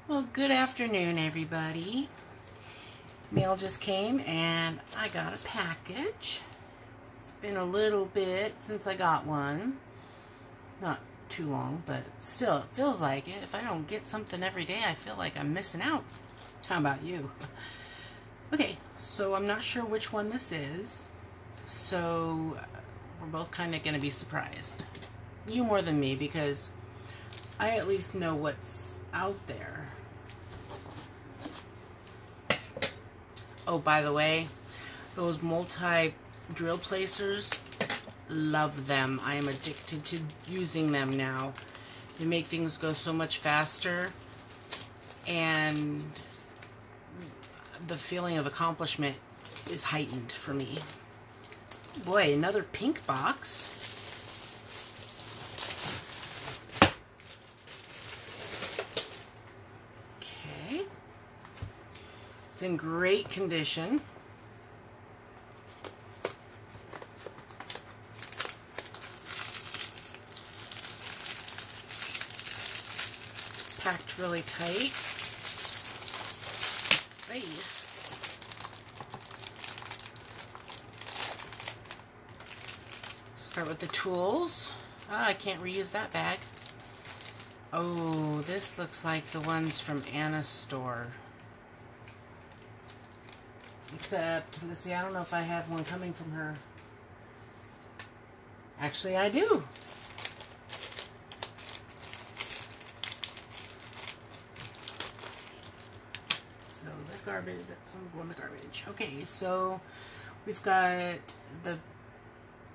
Well, good afternoon, everybody. Mail just came and I got a package. It's been a little bit since I got one. Not too long, but still, it feels like it. If I don't get something every day, I feel like I'm missing out. How about you? Okay, so I'm not sure which one this is. So we're both kind of going to be surprised. You more than me, because I at least know what's out there. Oh, by the way, those multi-drill placers, love them. I am addicted to using them now. They make things go so much faster, and the feeling of accomplishment is heightened for me. Boy, another pink box. Okay. It's in great condition. Packed really tight. Hey. Start with the tools. Ah, I can't reuse that bag. Oh, this looks like the ones from Anna's store. Except, let's see, I don't know if I have one coming from her. Actually, I do. So the garbage, that's one going in the garbage. Okay, so we've got the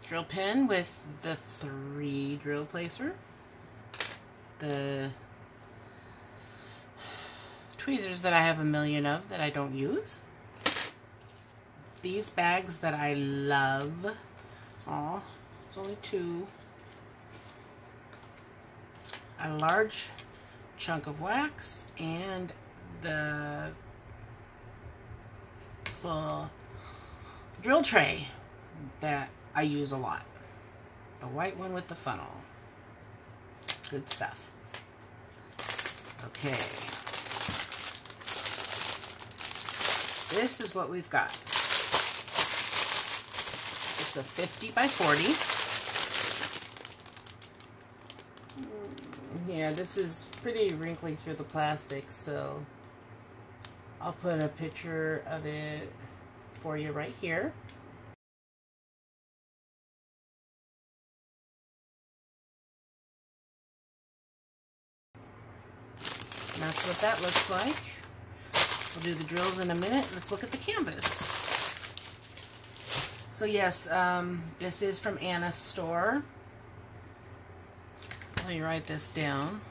drill pin with the 3 drill placer. The tweezers that I have a million of that I don't use. These bags that I love. Oh, there's only 2. A large chunk of wax and the drill tray that I use a lot. The white one with the funnel. Good stuff. Okay. This is what we've got. It's a 50 by 40. Yeah, this is pretty wrinkly through the plastic, so I'll put a picture of it for you right here. And that's what that looks like. We'll do the drills in a minute. Let's look at the canvas. So yes, this is from Anna's store. Let me write this down.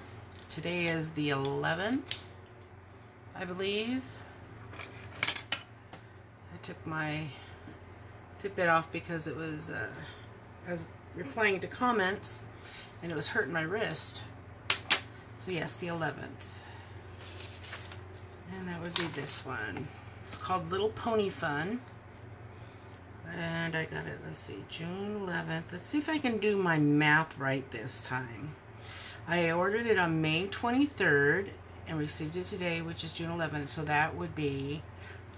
Today is the 11th, I believe. I took my Fitbit off because it was, I was replying to comments and it was hurting my wrist. So yes, the 11th. And that would be this one. It's called Little Pony Fun. And I got it, let's see, June 11th. Let's see if I can do my math right this time. I ordered it on May 23rd and received it today, which is June 11th. So that would be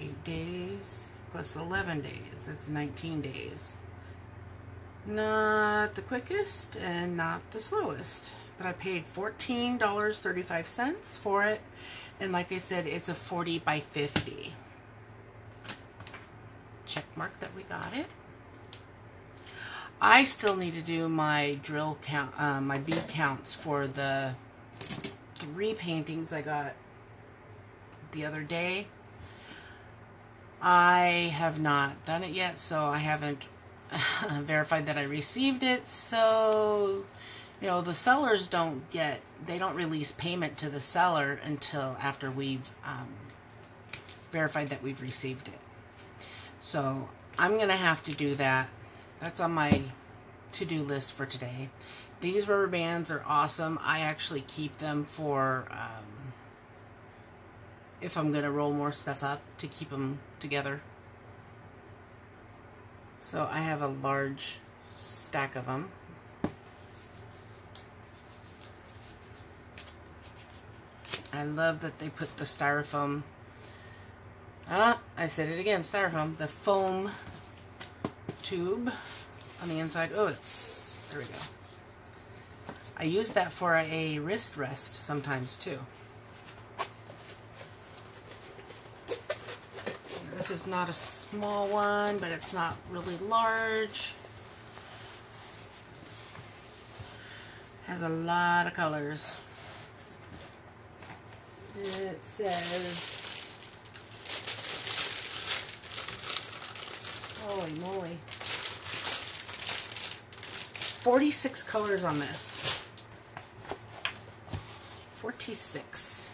8 days plus 11 days. That's 19 days. Not the quickest and not the slowest. But I paid $14.35 for it. And like I said, it's a 40 by 50. Check mark that we got it. I still need to do my drill count, my bead counts for the 3 paintings I got the other day. I have not done it yet, so I haven't verified that I received it. So, you know, the sellers don't release payment to the seller until after we've verified that we've received it. So I'm going to have to do that. That's on my to-do list for today. These rubber bands are awesome. I actually keep them for if I'm going to roll more stuff up to keep them together. So I have a large stack of them. I love that they put the styrofoam, I said it again, styrofoam, the foam tube on the inside. Oh, there we go. I use that for a wrist rest sometimes too. This is not a small one, but it's not really large. Has a lot of colors. It says, holy moly, 46 colors on this. 46.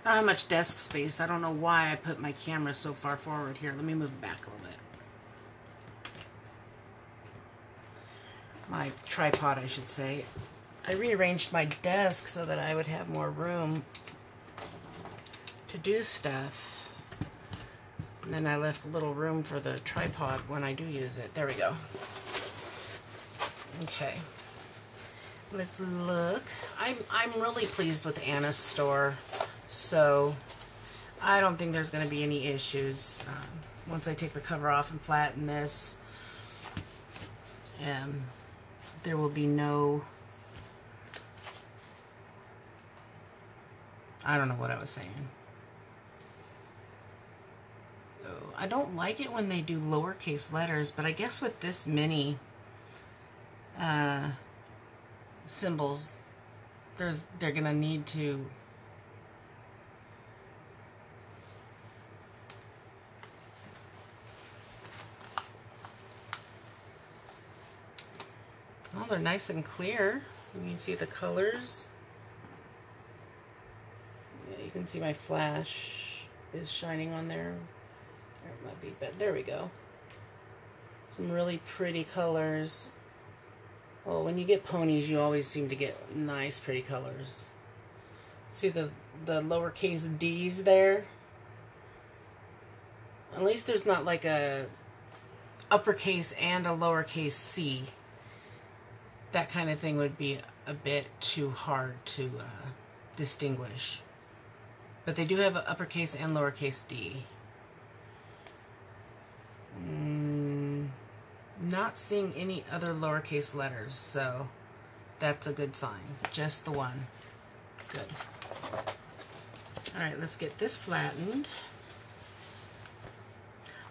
I don't have much desk space. I don't know why I put my camera so far forward here. Let me move it back a little bit. My tripod, I should say. I rearranged my desk so that I would have more room to do stuff. And then I left a little room for the tripod when I do use it. There we go. Okay. Let's look. I'm really pleased with Anna's store, so I don't think there's going to be any issues once I take the cover off and flatten this. There will be no, I don't know what I was saying. So I don't like it when they do lowercase letters, but I guess with this many symbols, they're gonna need to oh, they're nice and clear. You can see the colors. Yeah, you can see my flash is shining on there. There it might be, but there we go. Some really pretty colors. Well, when you get ponies, you always seem to get nice, pretty colors. See the lowercase d's there? At least there's not like a uppercase and a lowercase c. That kind of thing would be a bit too hard to distinguish. But they do have an uppercase and lowercase d. Not seeing any other lowercase letters, so that's a good sign. Just the one. Good. Alright, let's get this flattened.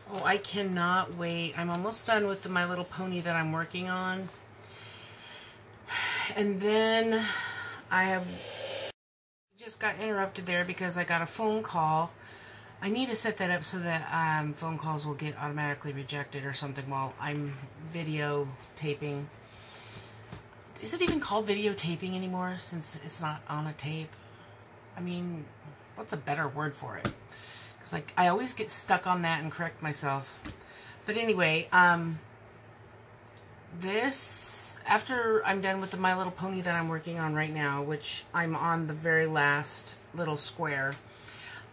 Oh, I cannot wait. I'm almost done with the My Little Pony that I'm working on. And then I just got interrupted there because I got a phone call. I need to set that up so that phone calls will get automatically rejected or something while I'm videotaping. Is it even called videotaping anymore since it's not on a tape? I mean, what's a better word for it? Because like I always get stuck on that and correct myself. But anyway, this, after I'm done with the My Little Pony that I'm working on right now, which I'm on the very last little square,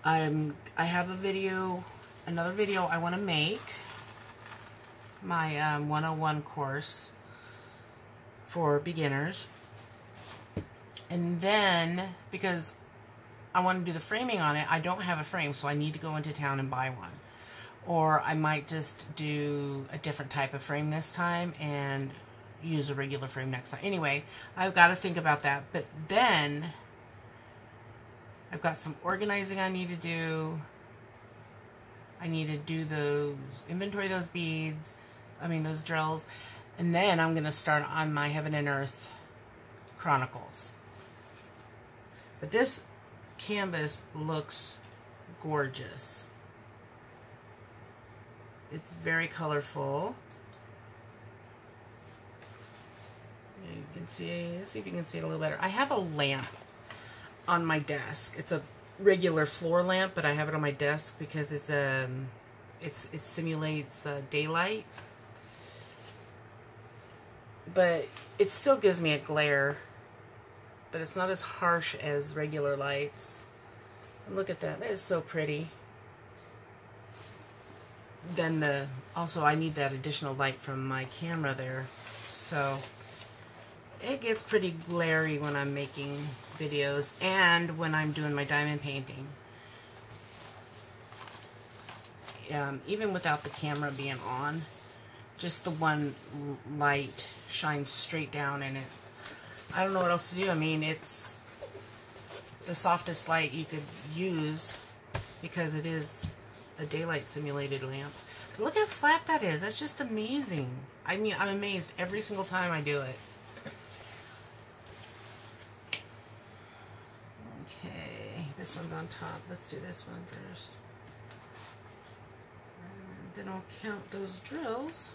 I have another video I want to make, my 101 course for beginners. And then, because I want to do the framing on it, I don't have a frame, so I need to go into town and buy one. Or I might just do a different type of frame this time and use a regular frame next time. Anyway, I've got to think about that. But then I've got some organizing I need to do. I need to do those, inventory those beads, those drills. And then I'm going to start on my Heaven and Earth Chronicles. But this canvas looks gorgeous. It's very colorful. You can see, let's see if you can see it a little better. I have a lamp on my desk. It's a regular floor lamp, but I have it on my desk because it simulates daylight. But it still gives me a glare, but it's not as harsh as regular lights. And look at that. That is so pretty. Then also I need that additional light from my camera there. So it gets pretty glary when I'm making videos and when I'm doing my diamond painting. Even without the camera being on, just the one light shines straight down in it. I don't know what else to do. I mean, it's the softest light you could use because it is a daylight simulated lamp. But look how flat that is. That's just amazing. I mean, I'm amazed every single time I do it. Okay, this one's on top. Let's do this one first. And then I'll count those drills.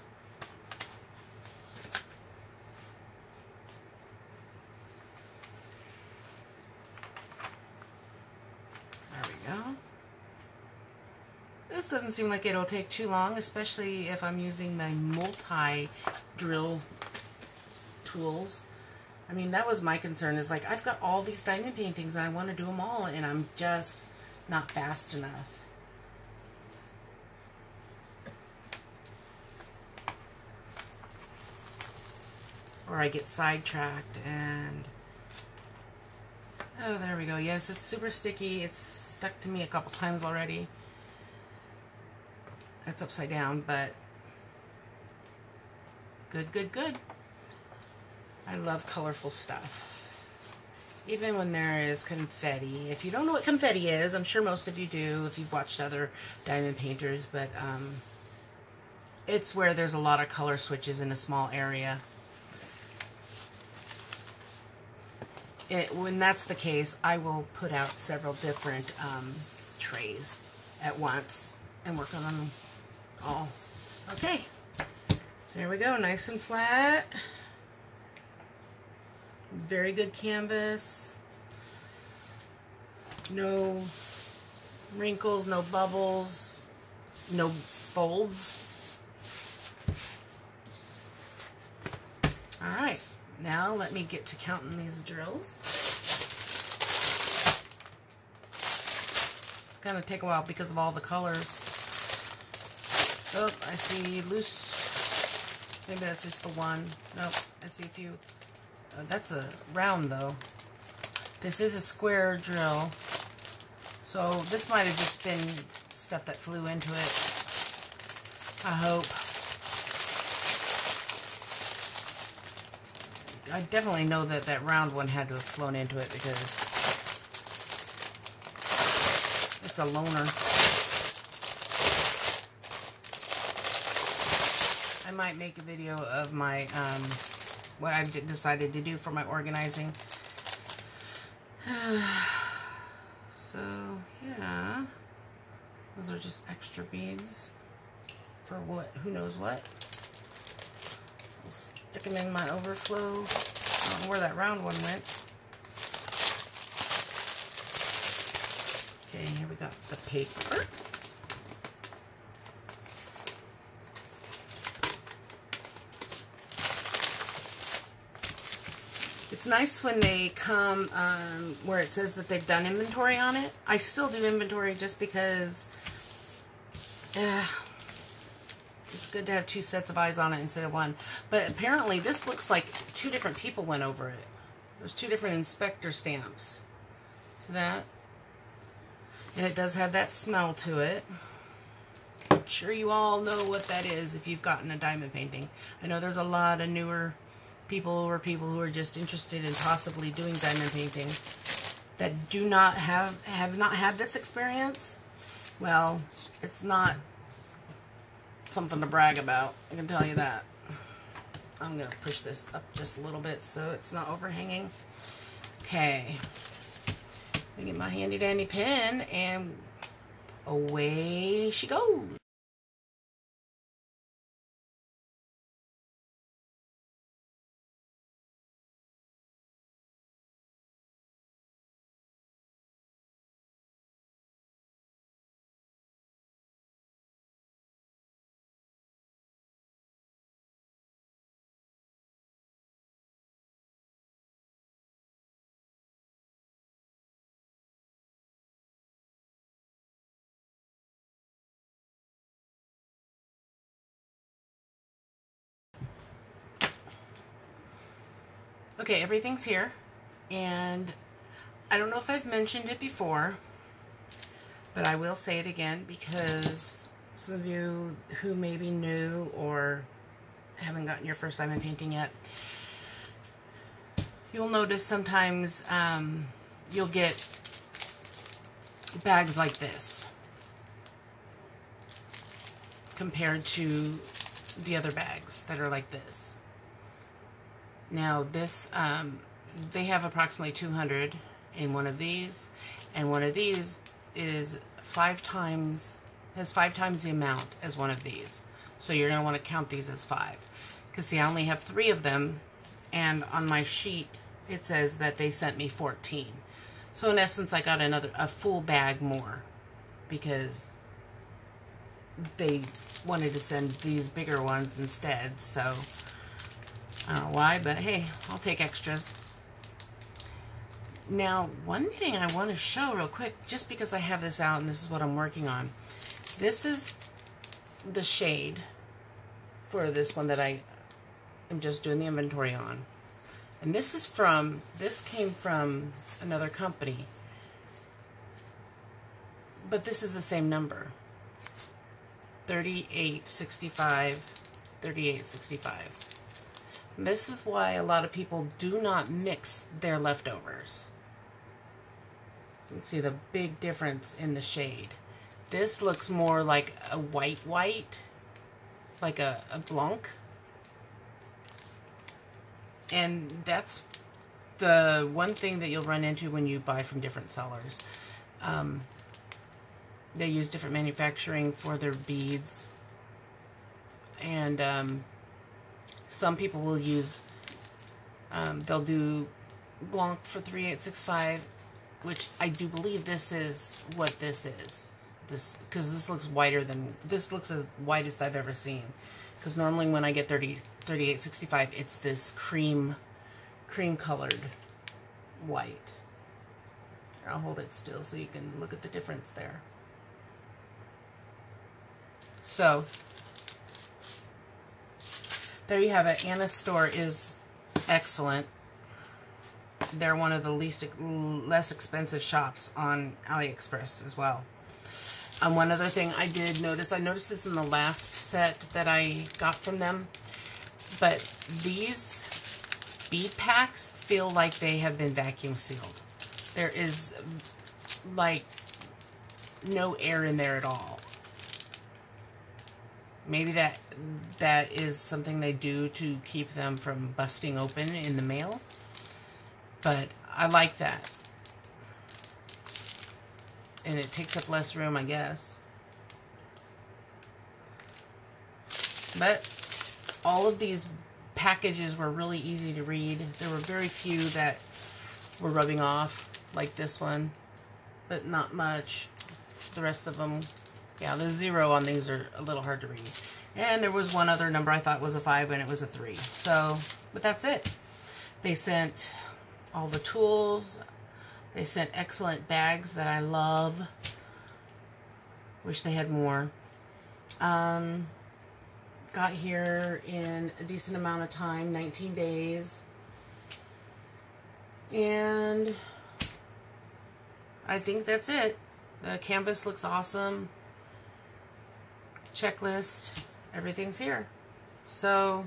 There we go. This doesn't seem like it'll take too long, especially if I'm using my multi-drill tools. I mean, that was my concern, is like, I've got all these diamond paintings and I want to do them all, and I'm just not fast enough. Or I get sidetracked and... Oh, there we go. Yes, it's super sticky. It's stuck to me a couple times already. That's upside down, but good, good, good. I love colorful stuff. Even when there is confetti. If you don't know what confetti is, I'm sure most of you do if you've watched other diamond painters, but it's where there's a lot of color switches in a small area. When that's the case, I will put out several different trays at once and work on them all. Okay, there we go, nice and flat. Very good canvas. No wrinkles, no bubbles, no folds. All right. Now let me get to counting these drills. It's gonna take a while because of all the colors. Oh, I see loose. Maybe that's just the one. Nope, I see a few. That's a round though. This is a square drill. So this might have just been stuff that flew into it. I hope. I definitely know that that round one had to have flown into it because it's a loner. I might make a video of my, what I've decided to do for my organizing. So, yeah. Those are just extra beads for what, who knows what. Stick them in my overflow. I don't know where that round one went. Okay, here we got the paper. It's nice when they come where it says that they've done inventory on it. I still do inventory just because it's good to have two sets of eyes on it instead of one. But apparently this looks like two different people went over it. There's two different inspector stamps. See that? And it does have that smell to it. I'm sure you all know what that is if you've gotten a diamond painting. I know there's a lot of newer people or people who are just interested in possibly doing diamond painting that do not have not had this experience. Well, it's not something to brag about, I can tell you that. I'm going to push this up just a little bit so it's not overhanging. Okay. Let me get my handy dandy pen and away she goes. Okay, everything's here, and I don't know if I've mentioned it before, but I will say it again because some of you who may be new or haven't gotten your first diamond painting yet, you'll notice sometimes you'll get bags like this compared to the other bags that are like this. Now this, they have approximately 200 in one of these, and one of these is has 5 times the amount as one of these. So you're going to want to count these as 5. Because see, I only have 3 of them, and on my sheet it says that they sent me 14. So in essence, I got a full bag more because they wanted to send these bigger ones instead. So I don't know why, but hey, I'll take extras. Now, one thing I want to show real quick, just because I have this out and this is what I'm working on. This is the shade for this one that I am just doing the inventory on. And this came from another company. But this is the same number. 3865, 3865. This is why a lot of people do not mix their leftovers. You can see the big difference in the shade. This looks more like a white, like a blanc. And that's the one thing that you'll run into when you buy from different sellers. They use different manufacturing for their beads. And some people will use, they'll do blanc for 3865, which I do believe this is what this is. Because this looks whiter than, this looks as white as I've ever seen. Because normally when I get 3865, it's this cream colored white. Here, I'll hold it still so you can look at the difference there. So there you have it. Anna's store is excellent. They're one of the less expensive shops on AliExpress as well. One other thing I did notice, I noticed this in the last set that I got from them, but these bead packs feel like they have been vacuum sealed. There is like no air in there at all. Maybe that is something they do to keep them from busting open in the mail, but I like that. And it takes up less room, I guess. But all of these packages were really easy to read. There were very few that were rubbing off, like this one, but not much. The rest of them, yeah, the 0 on these are a little hard to read. And there was one other number I thought was a 5 and it was a 3. So, but that's it. They sent all the tools. They sent excellent bags that I love. Wish they had more. Got here in a decent amount of time, 19 days. And I think that's it. The canvas looks awesome. Checklist, everything's here. So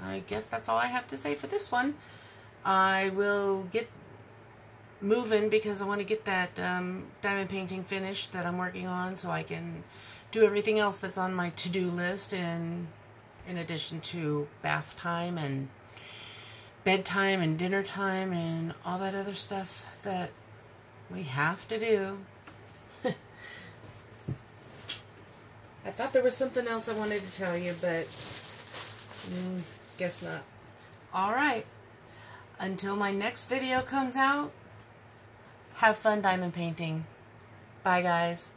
I guess that's all I have to say for this one. I will get moving because I want to get that diamond painting finished that I'm working on so I can do everything else that's on my to-do list, and in addition to bath time and bedtime and dinner time and all that other stuff that we have to do. I thought there was something else I wanted to tell you, but guess not. Alright, until my next video comes out, have fun diamond painting. Bye, guys.